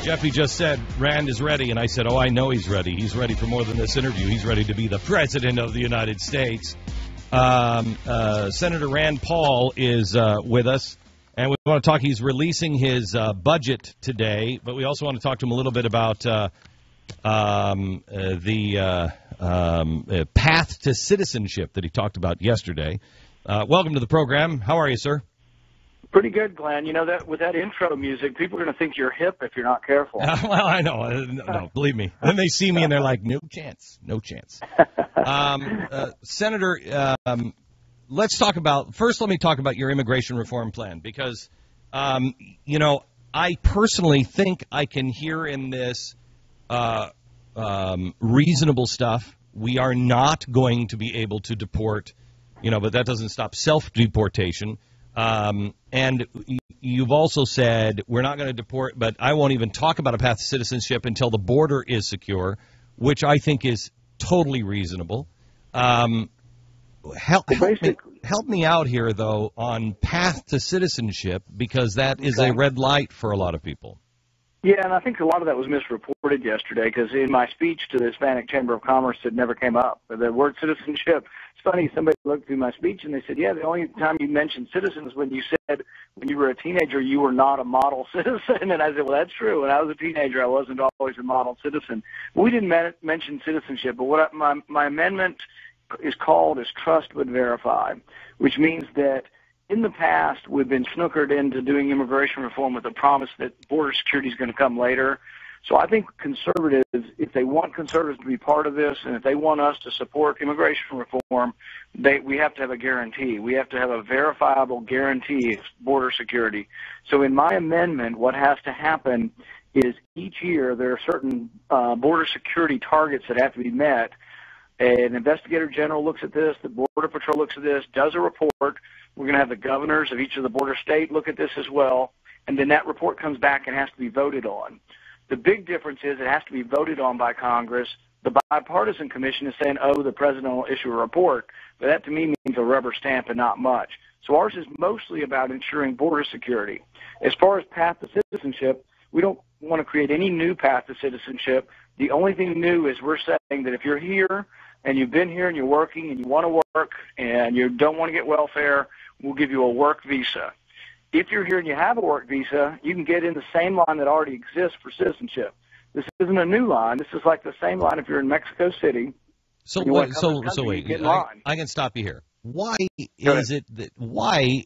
Jeffy just said Rand is ready, and I said, oh, I know he's ready. He's ready for more than this interview. He's ready to be the president of the United States. Senator Rand Paul is with us, and we want to talk. He's releasing his budget today, but we also want to talk to him a little bit about the path to citizenship that he talked about yesterday. Welcome to the program. How are you, sir? Pretty good, Glenn. You know, that with that intro music, people are going to think you're hip if you're not careful. Well, I know. No, believe me. Then they see me and they're like, no chance, no chance. Senator, let's talk about, first let me talk about your immigration reform plan because, you know, I personally think I can hear in this reasonable stuff. We are not going to be able to deport, you know, but that doesn't stop self-deportation. And you've also said we're not going to deport, but I won't even talk about a path to citizenship until the border is secure, which I think is totally reasonable. Help me out here, though, on path to citizenship, because that is a red light for a lot of people. Yeah, and I think a lot of that was misreported yesterday because in my speech to the Hispanic Chamber of Commerce, it never came up. The word citizenship, it's funny, somebody looked through my speech and they said, yeah, the only time you mentioned citizens when you said when you were a teenager you were not a model citizen. And I said, well, that's true. When I was a teenager, I wasn't always a model citizen. We didn't mention citizenship, but what my amendment is called is trust but verify, which means that in the past, we've been snookered into doing immigration reform with the promise that border security is going to come later. So I think conservatives, if they want conservatives to be part of this and if they want us to support immigration reform, we have to have a guarantee. We have to have a verifiable guarantee of border security. So in my amendment, what has to happen is each year there are certain border security targets that have to be met. An investigator general looks at this, the Border Patrol looks at this, does a report. We're going to have the governors of each of the border states look at this as well, and then that report comes back and has to be voted on. The big difference is it has to be voted on by Congress. The bipartisan commission is saying, oh, the president will issue a report, but that to me means a rubber stamp and not much. So ours is mostly about ensuring border security. As far as path to citizenship, we don't want to create any new path to citizenship. The only thing new is we're saying that if you're here and you've been here and you're working and you want to work and you don't want to get welfare, we'll give you a work visa. If you're here and you have a work visa, you can get in the same line that already exists for citizenship. This isn't a new line. This is like the same line if you're in Mexico City. So wait, I can stop you here. Why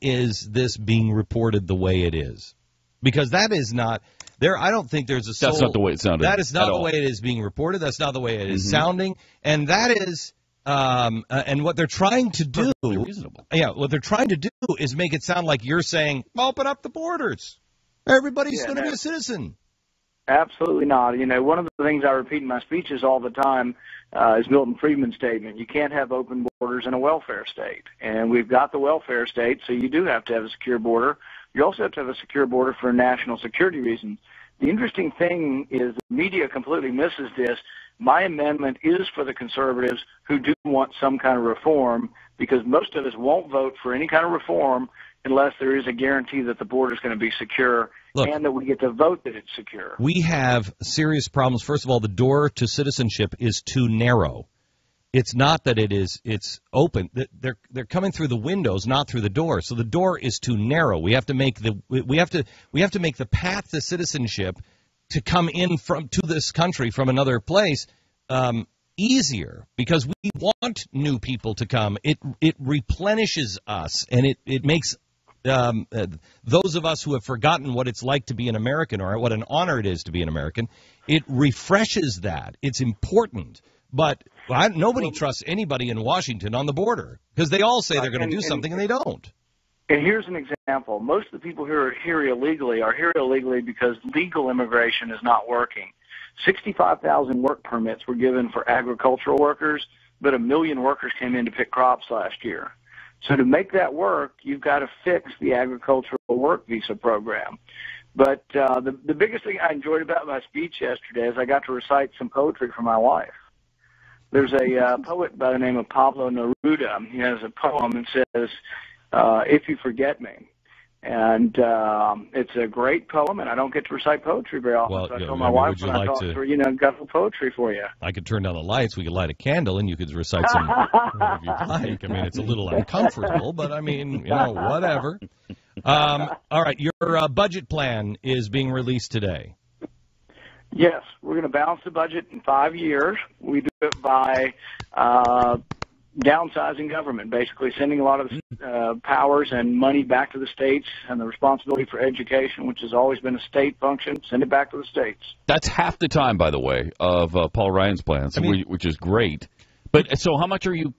is this being reported the way it is? Because that is not there. I don't think there's a soul. That's not the way it sounded. That is not the way it is being reported. That's not the way it is sounding. And that is, and what they're trying to do, what they're trying to do is make it sound like you're saying, open up the borders. Everybody's going to be a citizen. Absolutely not. You know, one of the things I repeat in my speeches all the time is Milton Friedman's statement. You can't have open borders in a welfare state. And we've got the welfare state, so you do have to have a secure border. You also have to have a secure border for national security reasons. The interesting thing is the media completely misses this. My amendment is for the conservatives who do want some kind of reform because most of us won't vote for any kind of reform unless there is a guarantee that the border is going to be secure and that we get to vote that it's secure. We have serious problems. First of all, the door to citizenship is too narrow. It's not that it's open. They're coming through the windows, not through the door. So the door is too narrow. We have to make the path to citizenship to come in to this country from another place easier because we want new people to come. It replenishes us and it makes those of us who have forgotten what it's like to be an American or what an honor it is to be an American. It refreshes that. It's important. But nobody trusts anybody in Washington on the border because they all say they're going to do something and they don't. And here's an example. Most of the people who are here illegally because legal immigration is not working. 65,000 work permits were given for agricultural workers, but 1 million workers came in to pick crops last year. So to make that work, you've got to fix the agricultural work visa program. But the biggest thing I enjoyed about my speech yesterday is I got to recite some poetry for my wife. There's a poet by the name of Pablo Neruda. He has a poem that says, if you forget me. And it's a great poem, and I don't get to recite poetry very often. Well, so I yeah, told I my mean, wife would you when I like talked to- to her, got some poetry for you. I could turn down the lights. We could light a candle, and you could recite some if you'd like. I mean, it's a little uncomfortable, but I mean, whatever. All right, your budget plan is being released today. Yes, we're going to balance the budget in 5 years. We do it by downsizing government, basically sending a lot of powers and money back to the states, and the responsibility for education, which has always been a state function, send it back to the states. That's half the time, by the way, of Paul Ryan's plans, which is great. But so, how much are you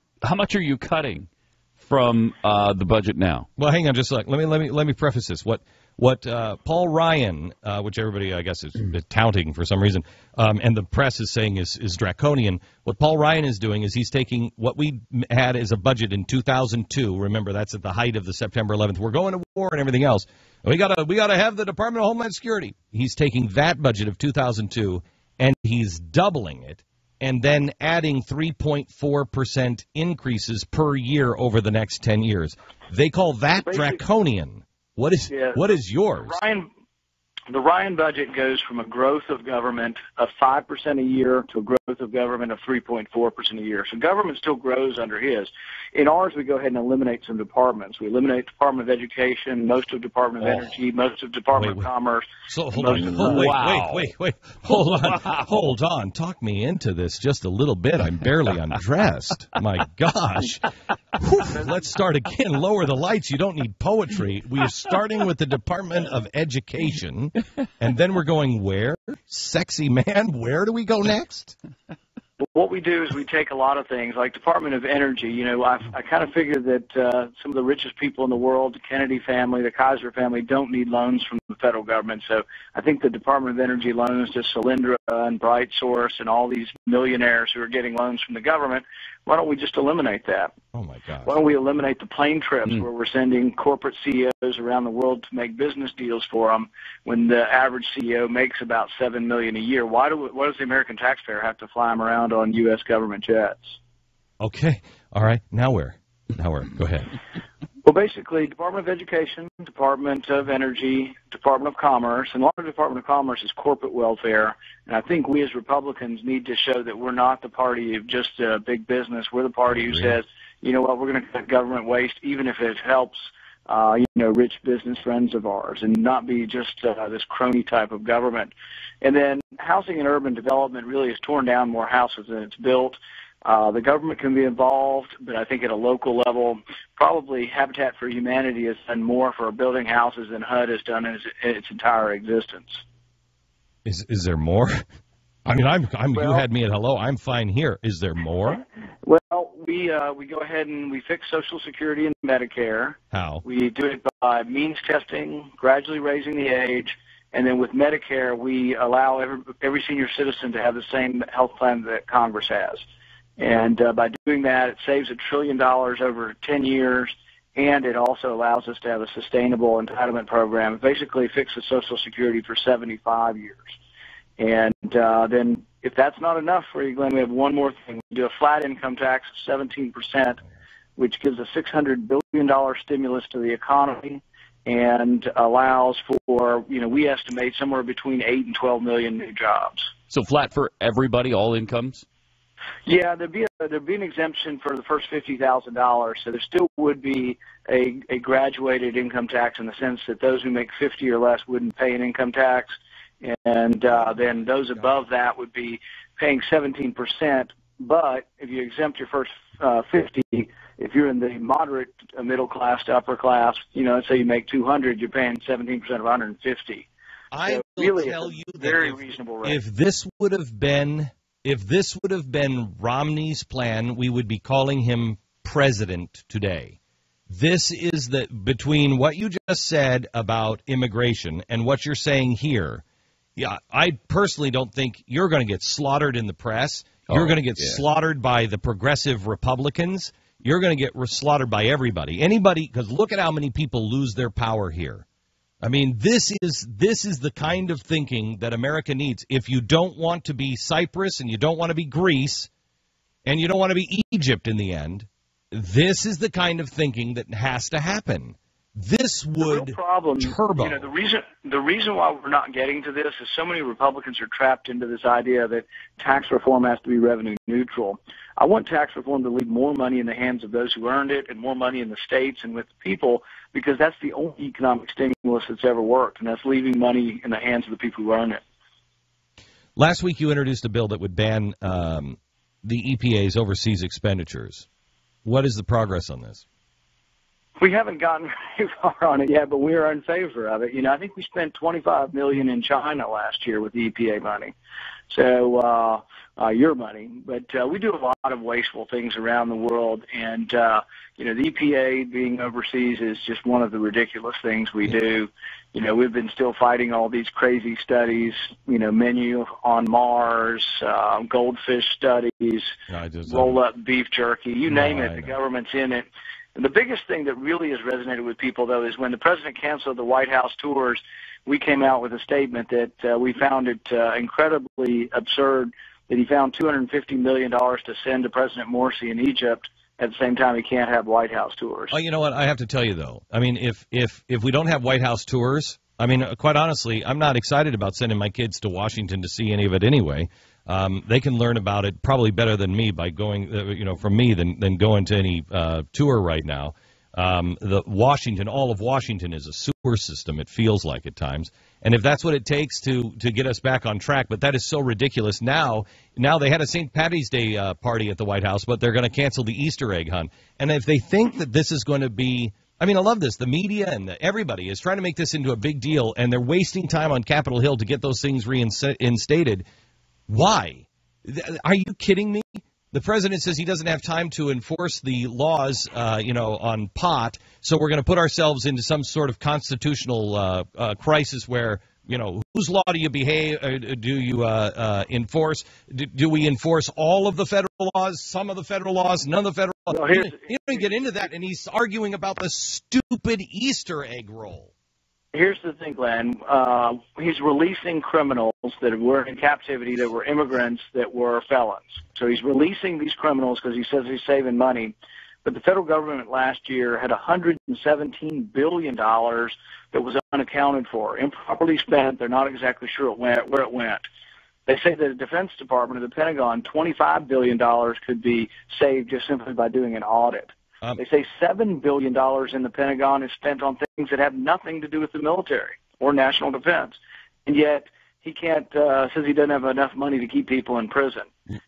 cutting from the budget now? Well, hang on, just let me preface this. What Paul Ryan, which everybody I guess is touting for some reason, and the press is saying is draconian. What Paul Ryan is doing is he's taking what we had as a budget in 2002. Remember, that's at the height of the September 11th. We're going to war and everything else. We gotta have the Department of Homeland Security. He's taking that budget of 2002 and he's doubling it, and then adding 3.4% increases per year over the next 10 years. They call that draconian. What is yours? The Ryan budget goes from a growth of government of 5% a year to a growth of government of 3.4% a year. So government still grows under his. In ours, we go ahead and eliminate some departments. We eliminate Department of Education, most of Department of Energy, most of Department of Commerce. So hold on. Wait. Hold on. Talk me into this just a little bit. I'm barely undressed. My gosh. Let's start again. Lower the lights. You don't need poetry. We are starting with the Department of Education, and then we're going where? Sexy man, where do we go next? What we do is we take a lot of things, like Department of Energy. I kind of figure that some of the richest people in the world, the Kennedy family, the Kaiser family, don't need loans from the federal government. So I think the Department of Energy loans to Solyndra and BrightSource and all these millionaires who are getting loans from the government, why don't we just eliminate that? Oh, my gosh. Why don't we eliminate the plane trips where we're sending corporate CEOs around the world to make business deals for them when the average CEO makes about $7 million a year? Why does the American taxpayer have to fly them around on U.S. government jets? Okay. All right. Now where? Go ahead. Well, basically, Department of Education, Department of Energy, Department of Commerce, and a lot of Department of Commerce is corporate welfare. And I think we as Republicans need to show that we're not the party of just big business. We're the party who says, you know what, we're going to cut government waste, even if it helps, rich business friends of ours, and not be just this crony type of government. And then housing and urban development really has torn down more houses than it's built. The government can be involved, but I think at a local level, probably Habitat for Humanity has done more for building houses than HUD has done in its entire existence. Is there more? I mean, you had me at hello. I'm fine here. Is there more? Well, we go ahead and we fix Social Security and Medicare. How? We do it by means testing, gradually raising the age, and then with Medicare, we allow every senior citizen to have the same health plan that Congress has. And by doing that, it saves $1 trillion over 10 years, and it also allows us to have a sustainable entitlement program. It basically fixes Social Security for 75 years. And then if that's not enough for you, Glenn, we have one more thing. We do a flat income tax of 17%, which gives a $600 billion stimulus to the economy and allows for, we estimate somewhere between 8 and 12 million new jobs. So flat for everybody, all incomes? Yeah, there'd be an exemption for the first $50,000, so there still would be a graduated income tax in the sense that those who make 50 or less wouldn't pay an income tax, and then those above that would be paying 17%. But if you exempt your first 50, if you're in the moderate middle class to upper class, let's say you make 200, you're paying 17% of 150. I so will really tell you that very reasonable rate. If this would have been Romney's plan, we would be calling him president today. This is between what you just said about immigration and what you're saying here. Yeah, I personally don't think you're going to get slaughtered in the press. You're going to get slaughtered by the progressive Republicans. You're going to get slaughtered by everybody. Anybody, because look at how many people lose their power here. I mean, this is the kind of thinking that America needs. If you don't want to be Cyprus and you don't want to be Greece and you don't want to be Egypt in the end, this is the kind of thinking that has to happen. This would the real problem, turbo. The reason why we're not getting to this is so many Republicans are trapped into this idea that tax reform has to be revenue neutral. I want tax reform to leave more money in the hands of those who earned it and more money in the states and with the people, because that's the only economic stimulus that's ever worked, and that's leaving money in the hands of the people who earn it. Last week you introduced a bill that would ban the EPA's overseas expenditures. What is the progress on this? We haven't gotten very far on it yet, but we are in favor of it. I think we spent $25 million in China last year with the EPA money, so your money. But we do a lot of wasteful things around the world, and the EPA being overseas is just one of the ridiculous things we do. We've been still fighting all these crazy studies, menu on Mars, goldfish studies, roll-up beef jerky, you name it, the government's in it. And the biggest thing that really has resonated with people, though, is when the president canceled the White House tours, we came out with a statement that we found it incredibly absurd that he found $250 million to send to President Morsi in Egypt. At the same time, he can't have White House tours. Oh, you know what? I have to tell you, though. I mean, if we don't have White House tours, I mean, quite honestly, I'm not excited about sending my kids to Washington to see any of it anyway. They can learn about it probably better than me by going, from me than going to any tour right now. All of Washington is a sewer system, it feels like at times. And if that's what it takes to get us back on track, but that is so ridiculous. Now they had a St. Patty's Day party at the White House, but they're going to cancel the Easter egg hunt. And if they think that this is going to be, I mean, I love this. The media and everybody is trying to make this into a big deal, and they're wasting time on Capitol Hill to get those things reinstated. Why? Are you kidding me? The president says he doesn't have time to enforce the laws, on pot, so we're going to put ourselves into some sort of constitutional crisis where, whose law do you enforce? Do we enforce all of the federal laws, some of the federal laws, none of the federal laws? Well, he didn't get into that, and he's arguing about the stupid Easter egg roll. Here's the thing, Glenn. He's releasing criminals that were in captivity, that were immigrants, that were felons. So he's releasing these criminals because he says he's saving money. But the federal government last year had $117 billion that was unaccounted for, improperly spent. They're not exactly sure where it went. They say that the Defense Department or the Pentagon, $25 billion could be saved just simply by doing an audit. They say $7 billion in the Pentagon is spent on things that have nothing to do with the military or national defense. And yet he can't, says he doesn't have enough money to keep people in prison.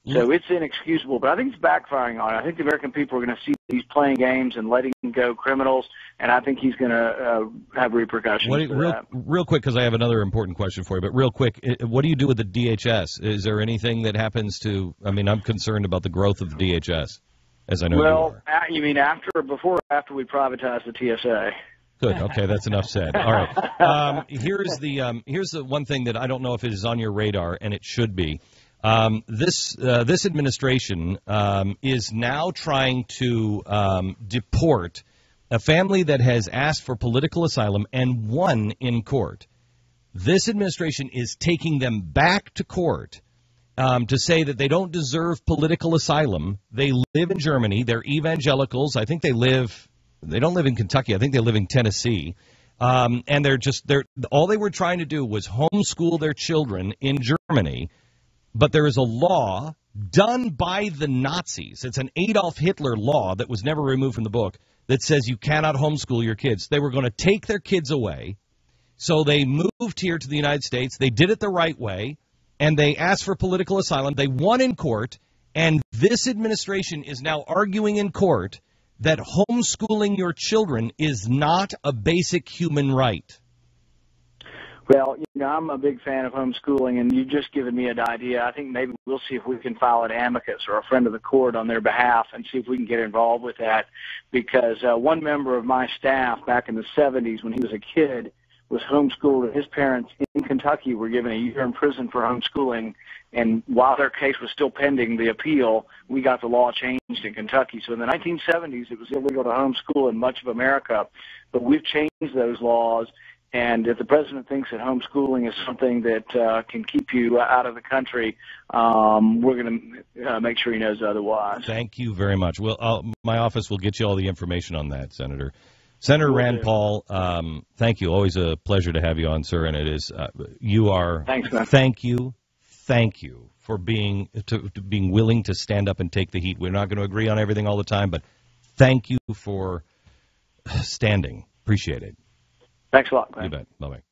So it's inexcusable. But I think it's backfiring on it. I think the American people are going to see he's playing games and letting go criminals, and I think he's going to have repercussions for that. Real quick, because I have another important question for you, but real quick, what do you do with the DHS? Is there anything that happens to, I'm concerned about the growth of the DHS. As I know you mean after we privatize the TSA? Good. Okay, that's enough said. All right. Here's the one thing that I don't know if it is on your radar, and it should be. This administration is now trying to deport a family that has asked for political asylum and won in court. This administration is taking them back to court. To say that they don't deserve political asylum. They live in Germany. They're evangelicals. I think they don't live in Kentucky. I think they live in Tennessee. And all they were trying to do was homeschool their children in Germany. But there is a law done by the Nazis. It's an Adolf Hitler law that was never removed from the book that says you cannot homeschool your kids. They were going to take their kids away. So they moved here to the United States. They did it the right way. And they asked for political asylum. They won in court, and this administration is now arguing in court that homeschooling your children is not a basic human right. Well, I'm a big fan of homeschooling, and you've just given me an idea. I think maybe we'll see if we can file an amicus or a friend of the court on their behalf and see if we can get involved with that, because one member of my staff back in the 70s when he was a kid was homeschooled, and his parents in Kentucky were given a year in prison for homeschooling. And while their case was still pending the appeal, we got the law changed in Kentucky. So in the 1970s, it was illegal to homeschool in much of America. But we've changed those laws. And if the president thinks that homeschooling is something that can keep you out of the country, we're going to make sure he knows otherwise. Thank you very much. Well, my office will get you all the information on that, Senator. Senator Rand Paul, thank you. Always a pleasure to have you on, sir. And it is you are. Thanks, man. Thank you for being willing to stand up and take the heat. We're not going to agree on everything all the time, but thank you for standing. Appreciate it. Thanks a lot, man. You bet. Bye-bye.